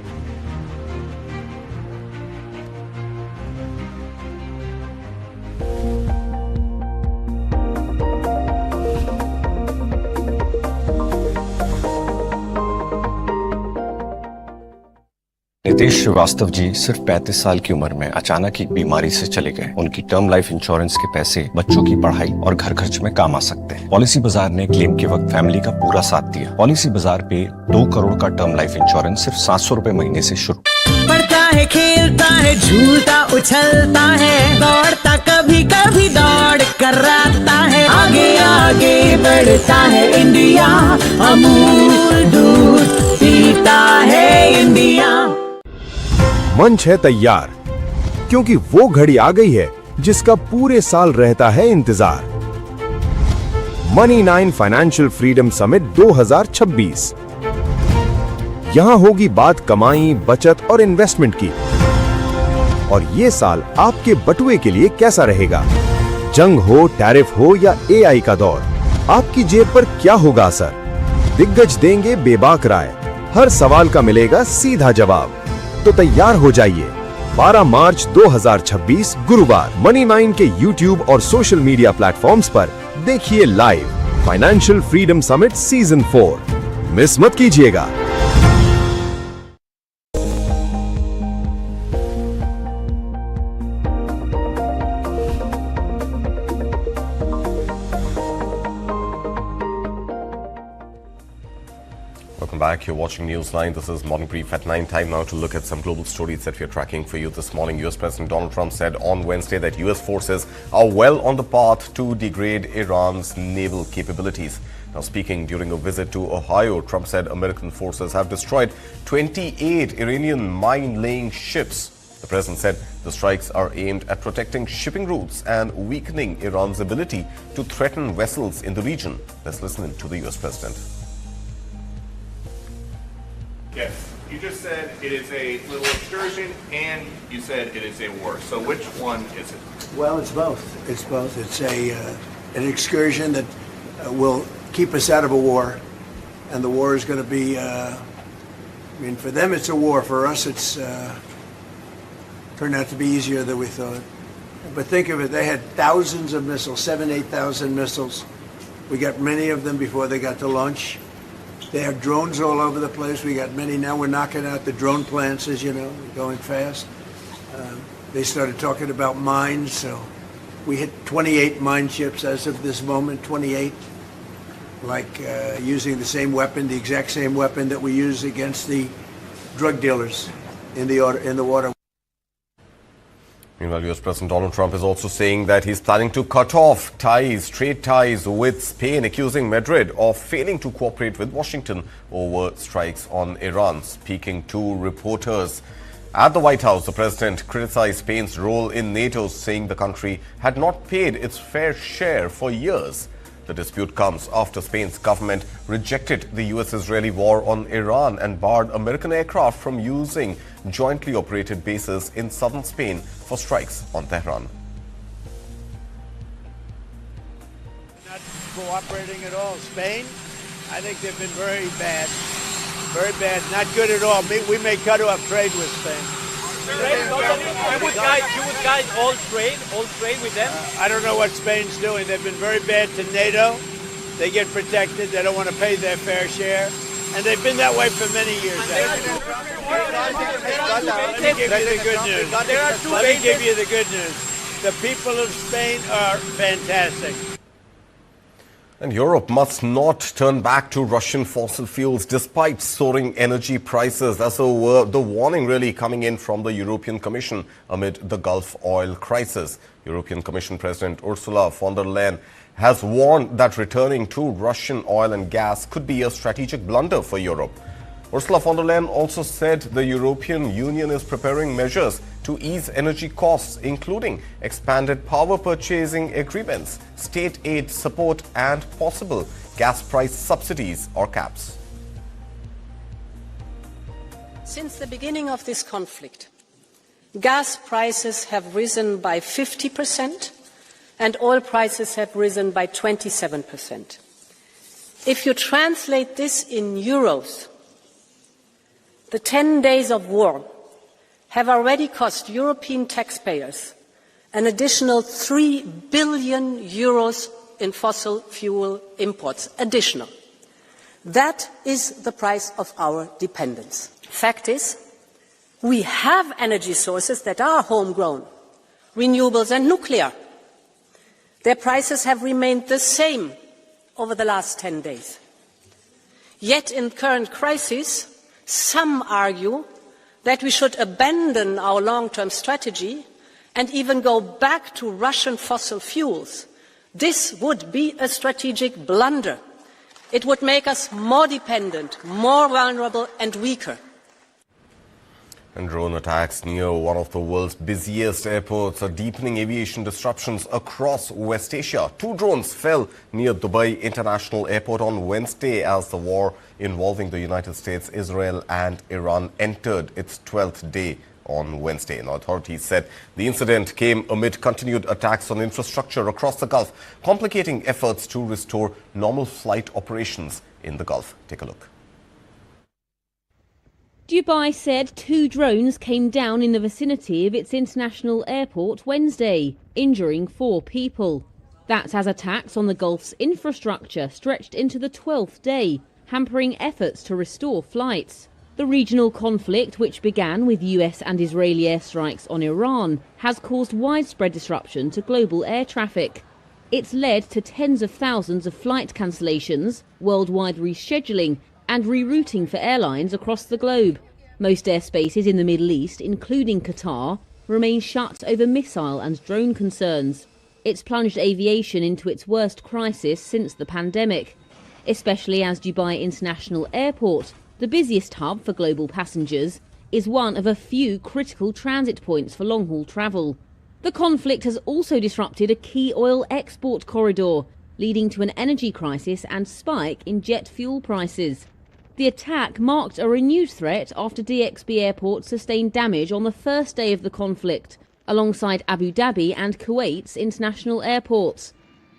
Nitesh Srivastava ji सिर्फ 35 साल की उम्र में अचानक एक बीमारी से चले गए। उनकी टर्म लाइफ इंश्योरेंस के पैसे बच्चों की पढ़ाई और घर खर्च में काम आ सकते हैं। पॉलिसी बाजार ने क्लेम के वक्त फैमिली का पूरा साथ दिया। पॉलिसी बाजार पे 2 करोड़ का टर्म लाइफ इंश्योरेंस सिर्फ 700 रुपए महीने से शुरू। पढ़ता है, खेलता है, झूलता उछलता है, दौड़ता कभी कभी दौड़ कराता है, आगे आगे बढ़ता है इंडिया, अमूल दूध पीता है इंडिया। मंच है तैयार, क्योंकि वो घड़ी आ गई है जिसका पूरे साल रहता है इंतजार। Money9 financial freedom summit 2026। यहां होगी बात कमाई, बचत और इन्वेस्टमेंट की। और ये साल आपके बटुए के लिए कैसा रहेगा? जंग हो, टैरिफ हो या AI का दौर, आपकी जेब पर क्या होगा असर? दिग्गज देंगे बेबाक राय, हर सवाल का मिलेगा सीधा जवाब। तो तैयार हो जाइए। 12 मार्च 2026 गुरुवार Money9 के YouTube और सोशल मीडिया प्लेटफॉर्म्स पर देखिए live financial freedom summit season 4। Miss मत कीजिएगा। Welcome back. You're watching News9. This is Morning Brief at 9. Time now to look at some global stories that we are tracking for you this morning. U.S. President Donald Trump said on Wednesday that U.S. forces are well on the path to degrade Iran's naval capabilities. Now, speaking during a visit to Ohio, Trump said American forces have destroyed 28 Iranian mine-laying ships. The president said the strikes are aimed at protecting shipping routes and weakening Iran's ability to threaten vessels in the region. Let's listen to the U.S. president. Yes. You just said it is a little excursion, and you said it is a war. So which one is it? Well, it's both. It's both. It's an excursion that will keep us out of a war, and the war is going to be. I mean, for them it's a war. For us, it's turned out to be easier than we thought. But think of it, they had thousands of missiles, 8,000 missiles. We got many of them before they got to launch. They have drones all over the place. We got many now. We're knocking out the drone plants, as you know, going fast. They started talking about mines, so we hit 28 mine ships as of this moment, 28. Like using the same weapon, the exact same weapon that we use against the drug dealers in the water. Meanwhile, US President Donald Trump is also saying that he's planning to cut off trade ties with Spain, accusing Madrid of failing to cooperate with Washington over strikes on Iran. Speaking to reporters at the White House, the president criticized Spain's role in NATO, saying the country had not paid its fair share for years. The dispute comes after Spain's government rejected the US-Israeli war on Iran and barred American aircraft from using jointly operated bases in southern Spain for strikes on Tehran. Not cooperating at all. Spain, I think they've been very bad. Very bad. Not good at all. We may cut off trade with Spain. You would guide all trade with them? I don't know what Spain's doing. They've been very bad to NATO. They get protected. They don't want to pay their fair share. And they've been that way for many years. Let me give you the good news. Let me give you the good news. The people of Spain are fantastic. And Europe must not turn back to Russian fossil fuels despite soaring energy prices. That's the warning really coming in from the European Commission amid the Gulf oil crisis. European Commission President Ursula von der Leyen has warned that returning to Russian oil and gas could be a strategic blunder for Europe. Ursula von der Leyen also said the European Union is preparing measures to ease energy costs, including expanded power purchasing agreements, state aid support, and possible gas price subsidies or caps. Since the beginning of this conflict, gas prices have risen by 50% and oil prices have risen by 27%. If you translate this in euros, the 10 days of war have already cost European taxpayers an additional 3 billion euros in fossil fuel imports. Additional. That is the price of our dependence. Fact is, we have energy sources that are homegrown, renewables and nuclear. Their prices have remained the same over the last 10 days. Yet in current crisis, some argue that we should abandon our long-term strategy and even go back to Russian fossil fuels. This would be a strategic blunder. It would make us more dependent, more vulnerable and weaker. And drone attacks near one of the world's busiest airports are deepening aviation disruptions across West Asia. 2 drones fell near Dubai International Airport on Wednesday as the war involving the United States, Israel and Iran entered its 12th day on Wednesday. Now, authorities said the incident came amid continued attacks on infrastructure across the Gulf, complicating efforts to restore normal flight operations in the Gulf. Take a look. Dubai said 2 drones came down in the vicinity of its international airport Wednesday, injuring 4 people. That's as attacks on the Gulf's infrastructure stretched into the 12th day, hampering efforts to restore flights. The regional conflict, which began with US and Israeli airstrikes on Iran, has caused widespread disruption to global air traffic. It's led to tens of thousands of flight cancellations, worldwide rescheduling and rerouting for airlines across the globe. Most airspaces in the Middle East, including Qatar, remain shut over missile and drone concerns. It's plunged aviation into its worst crisis since the pandemic, especially as Dubai International Airport, the busiest hub for global passengers, is one of a few critical transit points for long-haul travel. The conflict has also disrupted a key oil export corridor, leading to an energy crisis and spike in jet fuel prices. The attack marked a renewed threat after DXB Airport sustained damage on the first day of the conflict, alongside Abu Dhabi and Kuwait's international airports.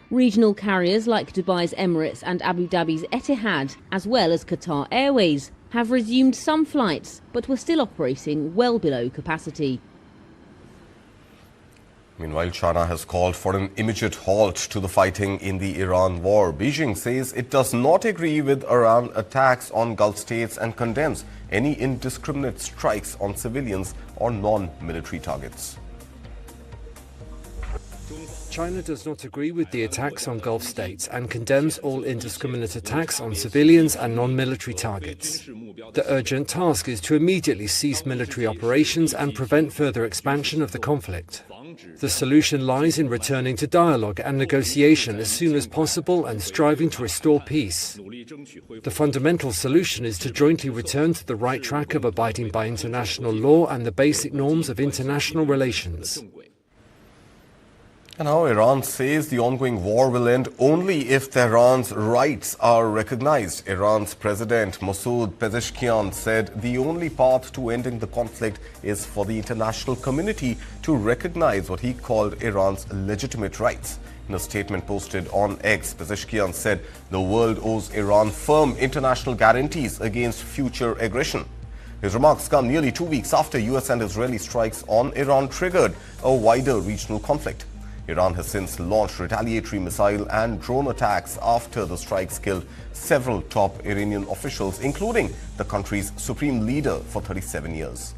Regional carriers like Dubai's Emirates and Abu Dhabi's Etihad, as well as Qatar Airways, have resumed some flights, but were still operating well below capacity. Meanwhile, China has called for an immediate halt to the fighting in the Iran war. Beijing says it does not agree with Iran attacks on Gulf states and condemns any indiscriminate strikes on civilians or non-military targets. China does not agree with the attacks on Gulf states and condemns all indiscriminate attacks on civilians and non-military targets. The urgent task is to immediately cease military operations and prevent further expansion of the conflict. The solution lies in returning to dialogue and negotiation as soon as possible and striving to restore peace. The fundamental solution is to jointly return to the right track of abiding by international law and the basic norms of international relations. And now Iran says the ongoing war will end only if Tehran's rights are recognized. Iran's President Masoud Pezeshkian said the only path to ending the conflict is for the international community to recognize what he called Iran's legitimate rights. In a statement posted on X, Pezeshkian said the world owes Iran firm international guarantees against future aggression. His remarks come nearly 2 weeks after US and Israeli strikes on Iran triggered a wider regional conflict. Iran has since launched retaliatory missile and drone attacks after the strikes killed several top Iranian officials, including the country's supreme leader for 37 years.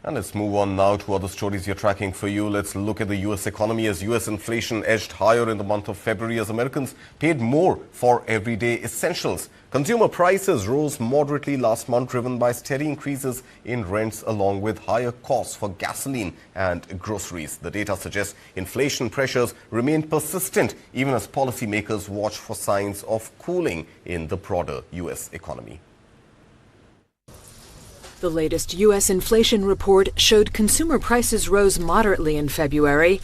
And let's move on now to other stories you're tracking for you. Let's look at the U.S. economy as U.S. inflation edged higher in the month of February as Americans paid more for everyday essentials. Consumer prices rose moderately last month, driven by steady increases in rents along with higher costs for gasoline and groceries. The data suggests inflation pressures remain persistent even as policymakers watch for signs of cooling in the broader U.S. economy. The latest U.S. inflation report showed consumer prices rose moderately in February,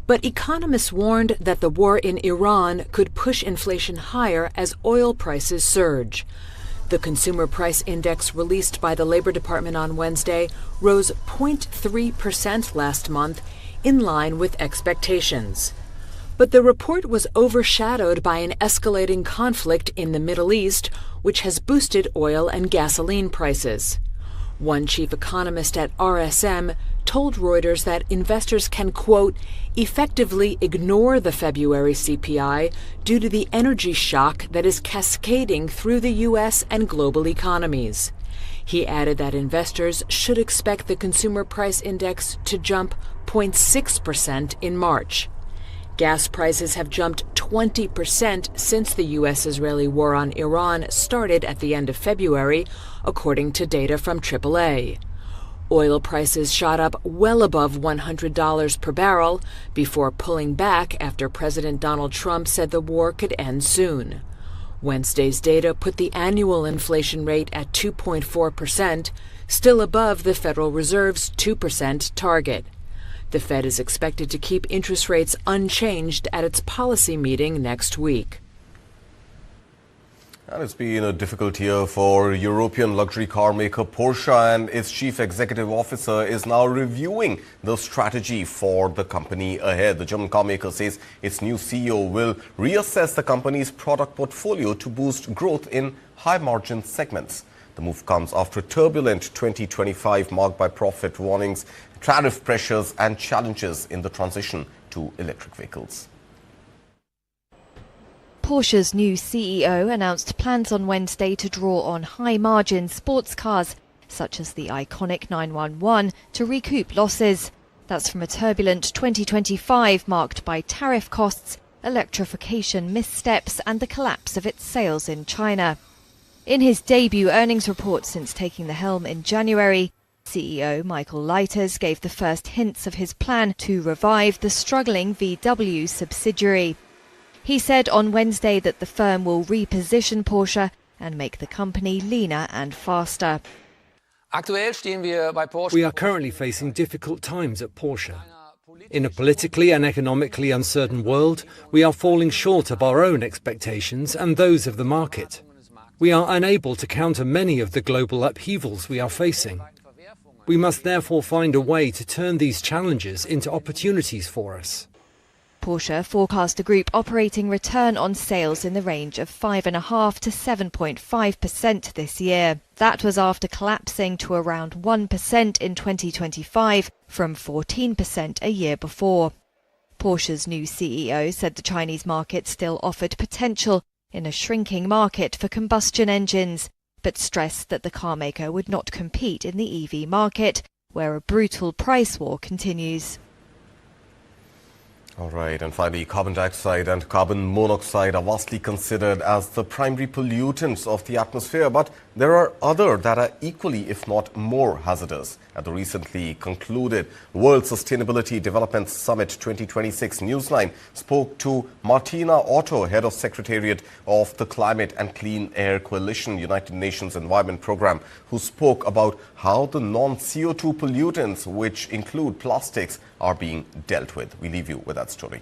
but economists warned that the war in Iran could push inflation higher as oil prices surge. The Consumer Price Index released by the Labor Department on Wednesday rose 0.3% last month, in line with expectations. But the report was overshadowed by an escalating conflict in the Middle East, which has boosted oil and gasoline prices. One chief economist at RSM told Reuters that investors can, quote, effectively ignore the February CPI due to the energy shock that is cascading through the U.S. and global economies. He added that investors should expect the Consumer Price Index to jump 0.6% in March. Gas prices have jumped 20% since the U.S.-Israeli war on Iran started at the end of February, according to data from AAA. Oil prices shot up well above $100 per barrel before pulling back after President Donald Trump said the war could end soon. Wednesday's data put the annual inflation rate at 2.4%, still above the Federal Reserve's 2% target. The Fed is expected to keep interest rates unchanged at its policy meeting next week. And it's been a difficult year for European luxury car maker Porsche, and its chief executive officer is now reviewing the strategy for the company ahead. The German car maker says its new CEO will reassess the company's product portfolio to boost growth in high-margin segments. The move comes after a turbulent 2025 marked by profit warnings, tariff pressures and challenges in the transition to electric vehicles. Porsche's new CEO announced plans on Wednesday to draw on high-margin sports cars, such as the iconic 911, to recoup losses. That's from a turbulent 2025 marked by tariff costs, electrification missteps and the collapse of its sales in China. In his debut earnings report since taking the helm in January, CEO Michael Leiters gave the first hints of his plan to revive the struggling VW subsidiary. He said on Wednesday that the firm will reposition Porsche and make the company leaner and faster. We are currently facing difficult times at Porsche. In a politically and economically uncertain world, we are falling short of our own expectations and those of the market. We are unable to counter many of the global upheavals we are facing. We must therefore find a way to turn these challenges into opportunities for us. Porsche forecast a group operating return on sales in the range of 5.5% to 7.5% this year. That was after collapsing to around 1% in 2025 from 14% a year before. Porsche's new CEO said the Chinese market still offered potential in a shrinking market for combustion engines, but stressed that the carmaker would not compete in the EV market, where a brutal price war continues. All right, and finally, carbon dioxide and carbon monoxide are vastly considered as the primary pollutants of the atmosphere, but there are other that are equally, if not more, hazardous. At the recently concluded World Sustainability Development Summit 2026, News9 spoke to Martina Otto, head of Secretariat of the Climate and Clean Air Coalition, United Nations Environment Programme, who spoke about how the non-CO2 pollutants, which include plastics, are being dealt with. We leave you with that story.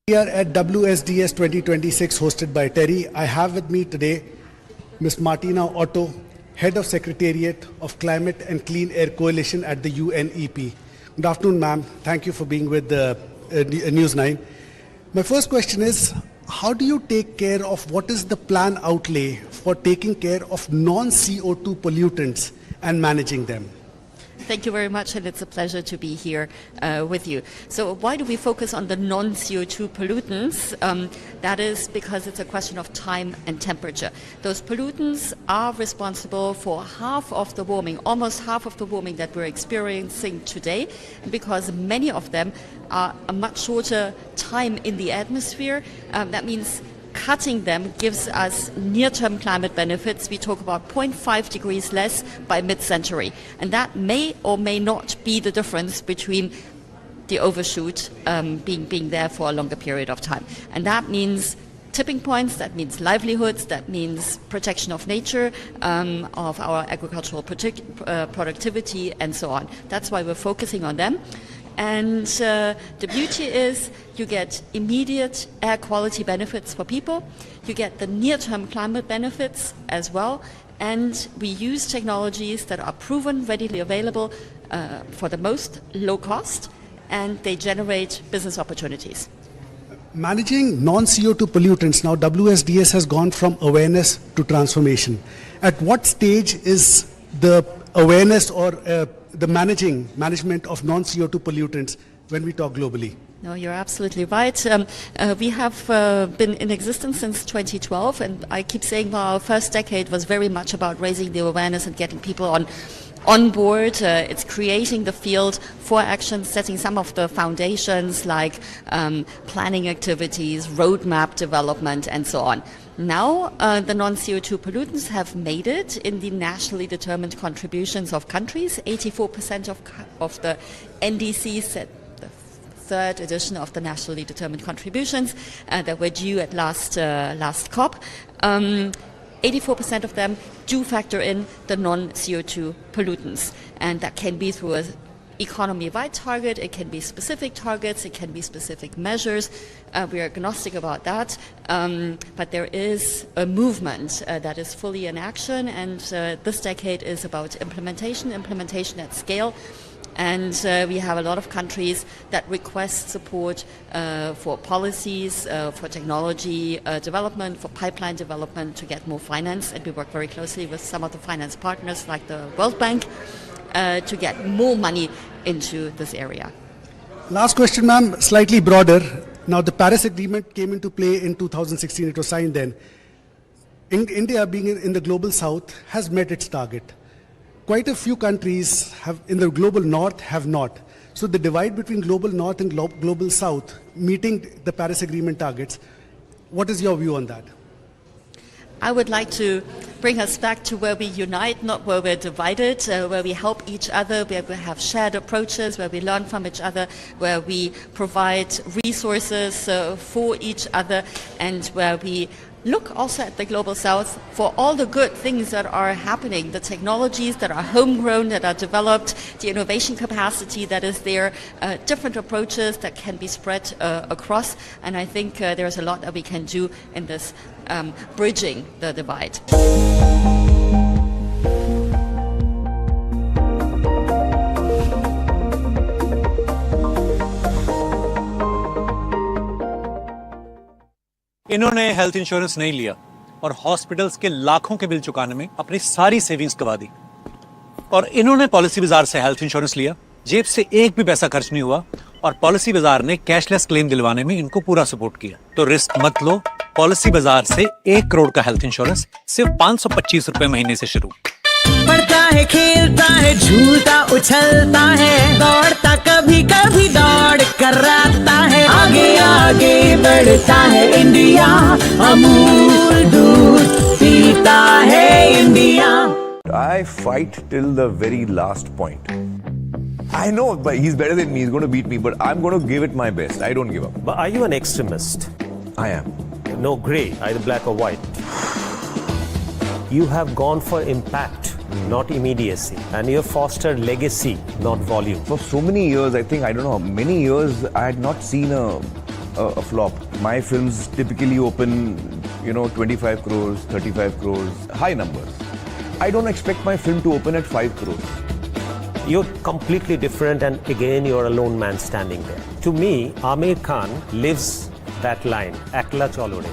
We are at WSDS 2026 hosted by Terry. I have with me today Ms. Martina Otto, Head of Secretariat of Climate and Clean Air Coalition at the UNEP. Good afternoon, ma'am. Thank you for being with News9. My first question is, how do you take care of what is the plan outlay for taking care of non-CO2 pollutants and managing them? Thank you very much, and it's a pleasure to be here with you. So why do we focus on the non-CO2 pollutants? That is because it's a question of time and temperature. Those pollutants are responsible for half of the warming, almost half of the warming that we're experiencing today, because many of them are a much shorter time in the atmosphere. That means cutting them gives us near-term climate benefits. We talk about 0.5 degrees less by mid-century. And that may or may not be the difference between the overshoot being there for a longer period of time. And that means tipping points, that means livelihoods, that means protection of nature, of our agricultural productivity, and so on. That's why we're focusing on them. And the beauty is you get immediate air quality benefits for people, you get the near-term climate benefits as well, and we use technologies that are proven, readily available, for the most low cost, and they generate business opportunities. Managing non-CO2 pollutants, now WSDS has gone from awareness to transformation. At what stage is the awareness or the management of non-CO2 pollutants when we talk globally? No, you're absolutely right. We have been in existence since 2012, and I keep saying our first decade was very much about raising the awareness and getting people on board. It's creating the field for action, setting some of the foundations like planning activities, roadmap development, and so on. Now, the non-CO2 pollutants have made it in the nationally determined contributions of countries. 84% of the NDCs, the third edition of the nationally determined contributions that were due at last COP, 84% of them do factor in the non-CO2 pollutants. And that can be through an economy-wide target, it can be specific targets, it can be specific measures. We are agnostic about that, but there is a movement that is fully in action, and this decade is about implementation at scale. And we have a lot of countries that request support for policies, for technology development, for pipeline development to get more finance. And we work very closely with some of the finance partners like the World Bank to get more money into this area. Last question, ma'am, slightly broader. Now, the Paris Agreement came into play in 2016. It was signed then. India, being in the global south, has met its target. Quite a few countries in the global north have not. So the divide between global north and global south, meeting the Paris Agreement targets, what is your view on that? I would like to bring us back to where we unite, not where we're divided, where we help each other, where we have shared approaches, where we learn from each other, where we provide resources for each other, and where we look also at the Global South for all the good things that are happening, the technologies that are homegrown, that are developed, the innovation capacity that is there, different approaches that can be spread across. And I think there's a lot that we can do in this bridging the divide. इन्होंने health insurance नहीं लिया और hospitals के लाखों के bill चुकाने में अपनी सारी सेविंग्स गवा दी। और इन्होंने पॉलिसी बाजार से हेल्थ इंश्योरेंस लिया, जेब से एक भी पैसा खर्च नहीं हुआ और पॉलिसी बाजार ने कैशलेस क्लेम दिलवाने में इनको पूरा सपोर्ट किया। तो रिस्क मत लो, पॉलिसी बाजार से 1 करोड़ का हेल्थ इंश्योरेंस सिर्फ 525 रुपए महीने से शुरू। पढ़ता है, खेलता है, झूलता उछलता है, दौड़ता कभी कभी दौड़ कराता है, आगे आगे बढ़ता है इंडिया, अमूल दूध पीता है India. I fight till the very last point. I know, but he's better than me. He's going to beat me, but I'm going to give it my best. I don't give up. But are you an extremist? I am. No grey, either black or white. You have gone for impact, not immediacy, and you have fostered legacy, not volume. For so many years, I think, I don't know, many years, I had not seen a flop. My films typically open, 25 crores, 35 crores, high numbers. I don't expect my film to open at 5 crores. You're completely different, and again, you're a lone man standing there. To me, Aamir Khan lives that line, Ekla Cholode.